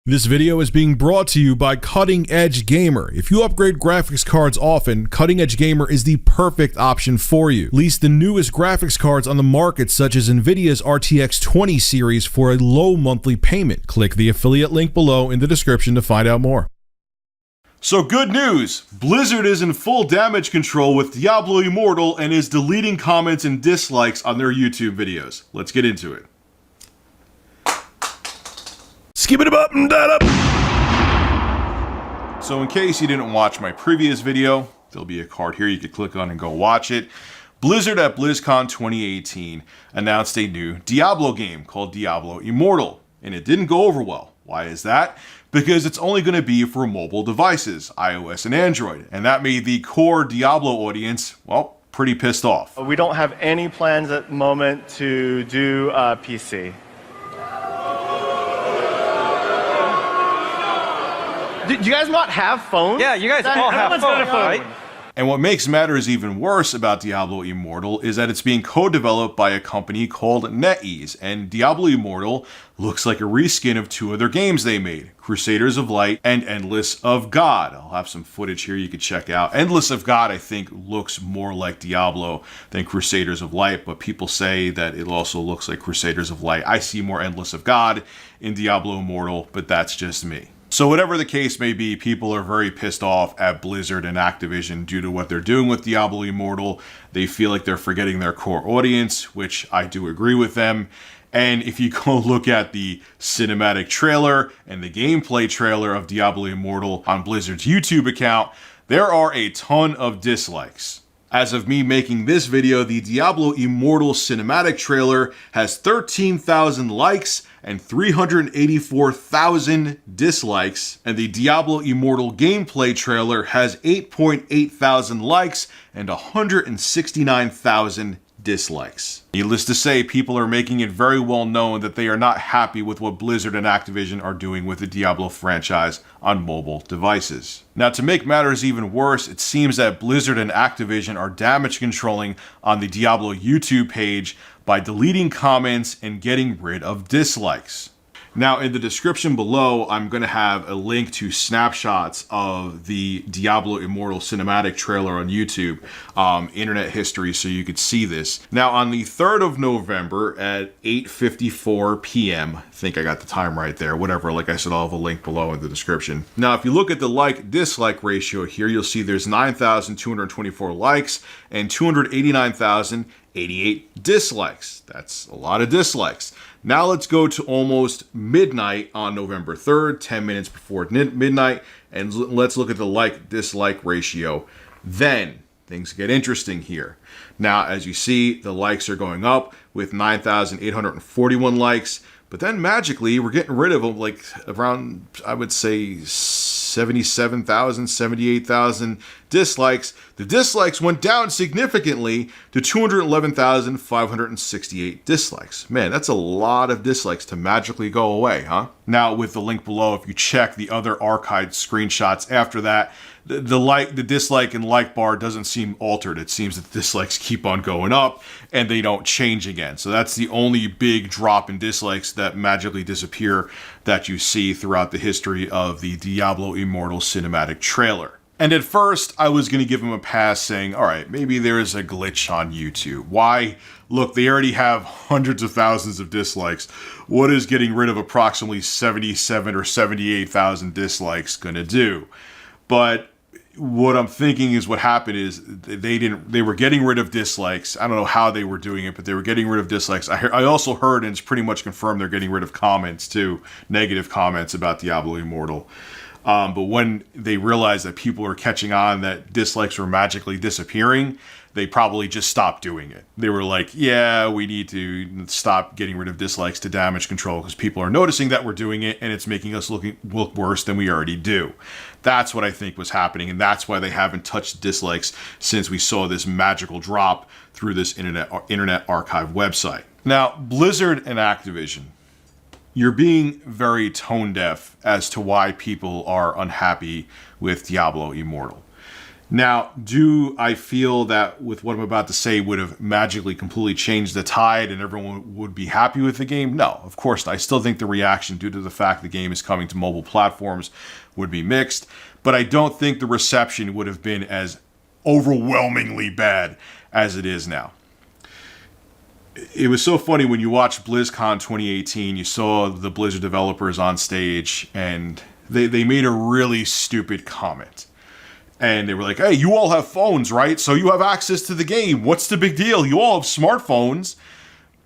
This video is being brought to you by Cutting Edge Gamer. If you upgrade graphics cards often, Cutting Edge Gamer is the perfect option for you. Lease the newest graphics cards on the market, such as Nvidia's RTX 20 series, for a low monthly payment. Click the affiliate link below in the description to find out more. So good news! Blizzard is in full damage control with Diablo Immortal and is deleting comments and dislikes on their YouTube videos. Let's get into it. Skip it up and that up. So in case you didn't watch my previous video, there'll be a card here you could click on and go watch it. Blizzard at BlizzCon 2018 announced a new Diablo game called Diablo Immortal, and it didn't go over well. Why is that? Because it's only going to be for mobile devices, iOS and Android, and that made the core Diablo audience, well, pretty pissed off. We don't have any plans at the moment to do PC. Do you guys not have phones? Yeah, you guys all have phones, right? And what makes matters even worse about Diablo Immortal is that it's being co-developed by a company called NetEase, and Diablo Immortal looks like a reskin of two other games they made, Crusaders of Light and Endless of God. I'll have some footage here you could check out. Endless of God, I think, looks more like Diablo than Crusaders of Light, but people say that it also looks like Crusaders of Light. I see more Endless of God in Diablo Immortal, but that's just me. So whatever the case may be, people are very pissed off at Blizzard and Activision due to what they're doing with Diablo Immortal. They feel like they're forgetting their core audience, which I do agree with them. And if you go look at the cinematic trailer and the gameplay trailer of Diablo Immortal on Blizzard's YouTube account, there are a ton of dislikes. As of me making this video, the Diablo Immortal cinematic trailer has 13,000 likes and 384,000 dislikes, and the Diablo Immortal gameplay trailer has 8.8 thousand likes and 169,000 dislikes. Needless to say, people are making it very well known that they are not happy with what Blizzard and Activision are doing with the Diablo franchise on mobile devices. Now, to make matters even worse, it seems that Blizzard and Activision are damage controlling on the Diablo YouTube page by deleting comments and getting rid of dislikes. Now, in the description below, I'm going to have a link to snapshots of the Diablo Immortal cinematic trailer on YouTube, internet history, so you could see this. Now, on the 3rd of November at 8:54 p.m., I think I got the time right there, whatever, like I said, I'll have a link below in the description. Now, if you look at the like-dislike ratio here, you'll see there's 9,224 likes and 289,088 dislikes. That's a lot of dislikes. Now let's go to almost midnight on November 3rd, 10 minutes before midnight, and let's look at the like-dislike ratio. Then things get interesting here. Now, as you see, the likes are going up with 9,841 likes, but then magically we're getting rid of them, like around, I would say, 77,000, 78,000 dislikes. The dislikes went down significantly to 211,568 dislikes. Man, that's a lot of dislikes to magically go away, huh? Now, with the link below, if you check the other archived screenshots after that, the dislike and like bar doesn't seem altered. It seems that the dislikes keep on going up and they don't change again. So that's the only big drop in dislikes that magically disappear that you see throughout the history of the Diablo Immortal cinematic trailer. And at first, I was going to give him a pass saying, all right, maybe there is a glitch on YouTube. Why? Look, they already have hundreds of thousands of dislikes. What is getting rid of approximately 77 or 78,000 dislikes going to do? But what I'm thinking is what happened is they were getting rid of dislikes. I don't know how they were doing it, but they were getting rid of dislikes. I also heard, and it's pretty much confirmed, they're getting rid of comments too, negative comments about Diablo Immortal. But when they realized that people were catching on that dislikes were magically disappearing, they probably just stopped doing it. They were like, yeah, we need to stop getting rid of dislikes to damage control because people are noticing that we're doing it and it's making us look worse than we already do. That's what I think was happening, and that's why they haven't touched dislikes since we saw this magical drop through this Internet Archive website. Now, Blizzard and Activision, you're being very tone deaf as to why people are unhappy with Diablo Immortal. Now, do I feel that with what I'm about to say would have magically completely changed the tide and everyone would be happy with the game? No, of course not. I still think the reaction due to the fact the game is coming to mobile platforms would be mixed, but I don't think the reception would have been as overwhelmingly bad as it is now. It was so funny when you watched BlizzCon 2018, you saw the Blizzard developers on stage and they made a really stupid comment. And they were like, hey, you all have phones, right? So you have access to the game. What's the big deal? You all have smartphones.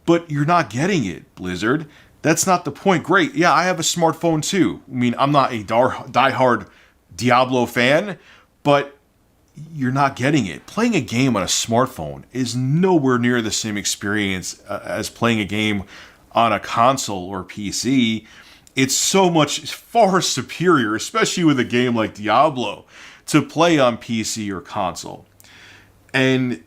But you're not getting it, Blizzard. That's not the point. Great. Yeah, I have a smartphone too. I mean, I'm not a diehard Diablo fan, but you're not getting it. Playing a game on a smartphone is nowhere near the same experience as playing a game on a console or PC. It's so much far superior, especially with a game like Diablo, to play on PC or console. And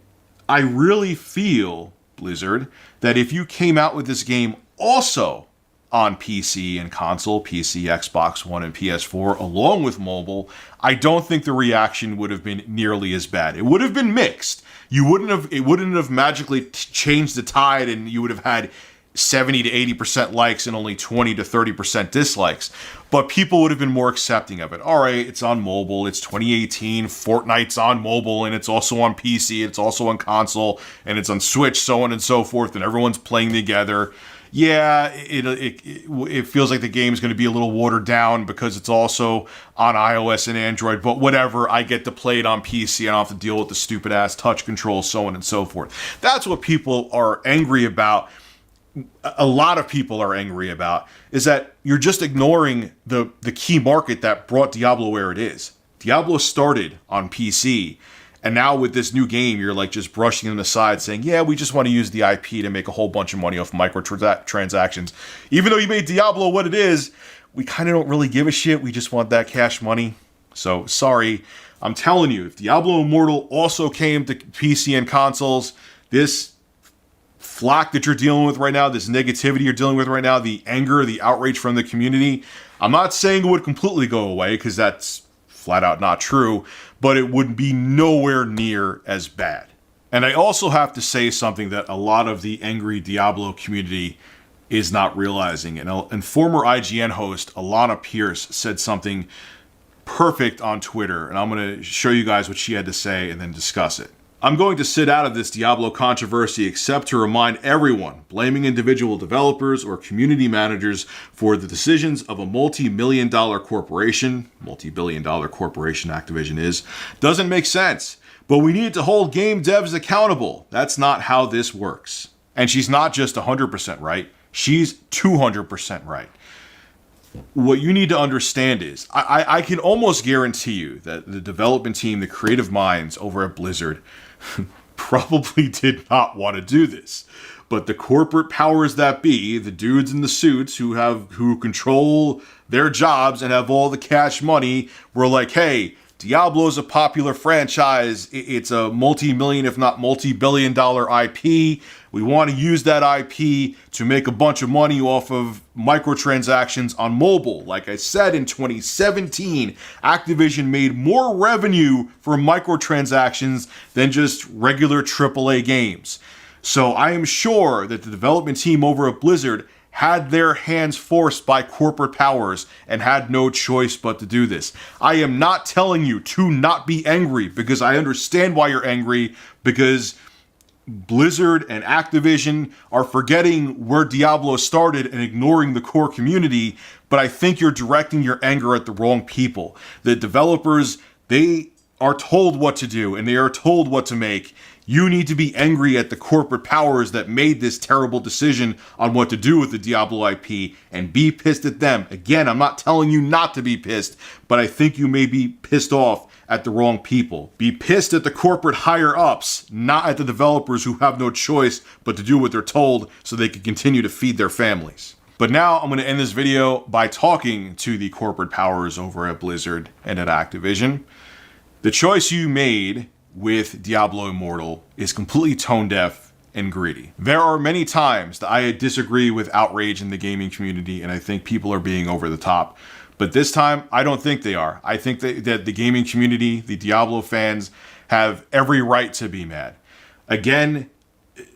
I really feel, Blizzard, that if you came out with this game also on PC and console, PC, Xbox One, and PS4, along with mobile, I don't think the reaction would have been nearly as bad. It would have been mixed. It wouldn't have magically changed the tide and you would have had 70 to 80% likes and only 20 to 30% dislikes. But people would have been more accepting of it. All right, it's on mobile, it's 2018, Fortnite's on mobile, and it's also on PC, it's also on console, and it's on Switch, so on and so forth, and everyone's playing together. Yeah, it feels like the game's going to be a little watered down because it's also on iOS and Android, but whatever, I get to play it on PC, I don't have to deal with the stupid-ass touch control, so on and so forth. That's what people are angry about. A lot of people are angry about is that you're just ignoring the key market that brought Diablo where it is. Diablo started on PC, and now with this new game, you're like just brushing it aside saying, yeah, we just want to use the IP to make a whole bunch of money off microtransactions. Even though you made Diablo what it is, we kind of don't really give a shit. We just want that cash money. So sorry, I'm telling you, if Diablo Immortal also came to PC and consoles, this flack that you're dealing with right now, this negativity you're dealing with right now, the anger, the outrage from the community, I'm not saying it would completely go away because that's flat out not true, but it would be nowhere near as bad. And I also have to say something that a lot of the angry Diablo community is not realizing. And former IGN host Alana Pierce said something perfect on Twitter, and I'm going to show you guys what she had to say and then discuss it. I'm going to sit out of this Diablo controversy except to remind everyone blaming individual developers or community managers for the decisions of a multi-billion dollar corporation Activision is, doesn't make sense. But we need to hold game devs accountable. That's not how this works. And she's not just 100% right, she's 200% right. What you need to understand is, I can almost guarantee you that the development team, the creative minds over at Blizzard, probably did not want to do this. But the corporate powers that be, the dudes in the suits who control their jobs and have all the cash money, were like, hey, Diablo's a popular franchise. It's a multi-million, if not multi-billion dollar IP. We want to use that IP to make a bunch of money off of microtransactions on mobile. Like I said, in 2017, Activision made more revenue from microtransactions than just regular AAA games. So I am sure that the development team over at Blizzard had their hands forced by corporate powers and had no choice but to do this. I am not telling you to not be angry, because I understand why you're angry, because Blizzard and Activision are forgetting where Diablo started and ignoring the core community, but I think you're directing your anger at the wrong people. The developers, they are told what to do and they are told what to make. You need to be angry at the corporate powers that made this terrible decision on what to do with the Diablo IP and be pissed at them. Again, I'm not telling you not to be pissed, but I think you may be pissed off at the wrong people. Be pissed at the corporate higher-ups, not at the developers who have no choice but to do what they're told so they can continue to feed their families. But now I'm going to end this video by talking to the corporate powers over at Blizzard and at Activision. The choice you made with Diablo Immortal is completely tone-deaf and greedy. There are many times that I disagree with outrage in the gaming community, and I think people are being over the top. But this time, I don't think they are. I think that the gaming community, the Diablo fans, have every right to be mad. Again,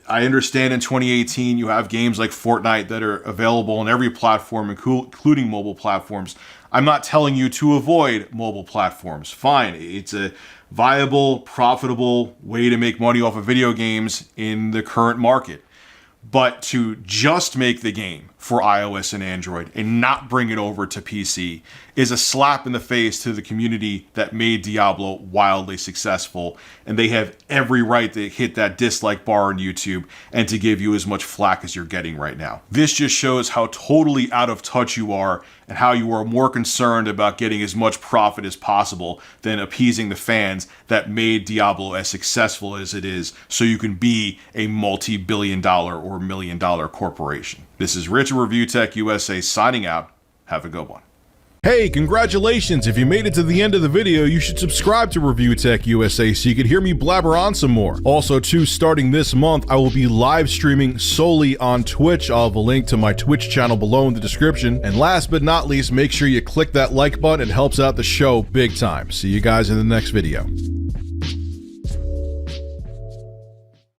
I understand in 2018 you have games like Fortnite that are available on every platform, including mobile platforms. I'm not telling you to avoid mobile platforms. Fine, it's a viable, profitable way to make money off of video games in the current market. But to just make the game for iOS and Android and not bring it over to PC is a slap in the face to the community that made Diablo wildly successful. And they have every right to hit that dislike bar on YouTube and to give you as much flack as you're getting right now. This just shows how totally out of touch you are and how you are more concerned about getting as much profit as possible than appeasing the fans that made Diablo as successful as it is so you can be a multi-billion-dollar or million-dollar corporation. This is Rich of Review Tech USA signing out. Have a good one. Hey, congratulations! If you made it to the end of the video, you should subscribe to Review Tech USA so you can hear me blabber on some more. Also, too, starting this month, I will be live streaming solely on Twitch. I'll have a link to my Twitch channel below in the description. And last but not least, make sure you click that like button. It helps out the show big time. See you guys in the next video.